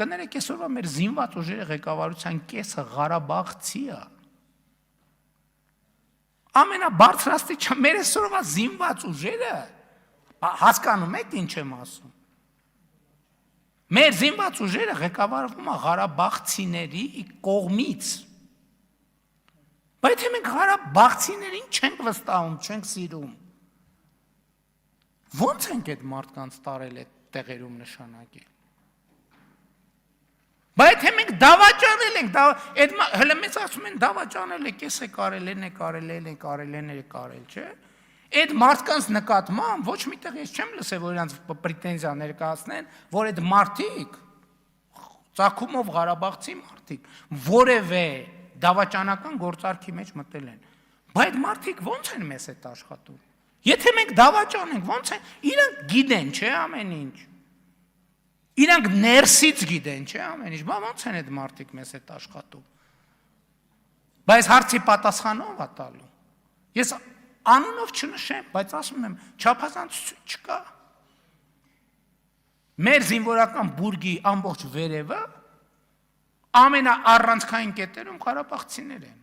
կներեք այսօրվա մեր զինված ուժերի ղեկավարության կեսը Ղարաբաղցի է։ Ամենաբարձրաստիճան մեր այսօրվա զինված ուժերը, հասկանում եք ինչ եմ ասում։ Մեր զինված ուժերը ղեկավարվում է Ղարաբաղցիների կողմից։ Բայց մենք Ղարաբաղցիներին չենք վստահում, չենք սիրում։ Ո՞նց ենք այդ մարդկանց տարել այդ տեղերում նշանակել։ Բայց մենք դավաճանել ենք, հələ մեզ ասում են դավաճանել եք, էս է կարել, են է կարել, են է կարել, են է կարել, չէ։ Այդ մարդկանց նկատմամբ ոչ միտեղ ես չեմ լսել, որ իրանց պրետենզիա ներկայացնեն, որ այդ մարդիկ ծագումով Ղարաբաղցի մարդիկ որևէ դավաճանական գործարքի մեջ մտել են։ Բայց մարդիկ ո՞նց են մեզ հետ աշխատում։ Եթե մենք դավաճանենք, ո՞նց են, իրանք գիտեն, չէ, ամեն ինչ։ Իրանք ներսից գիտեն, չէ, ամեն ինչ, բա ո՞նց են այդ մարդիկ մեզ հետ աշխատում։ Բայց հարցի պատասխանով է տալու։ Ես անունով չնշեմ, բայց ասում եմ, չափազանցություն չկա։ Մեր զինվորական բուրգի ամբողջ վերևը ամենաառանցքային կետերում ղարաբաղցիներ են։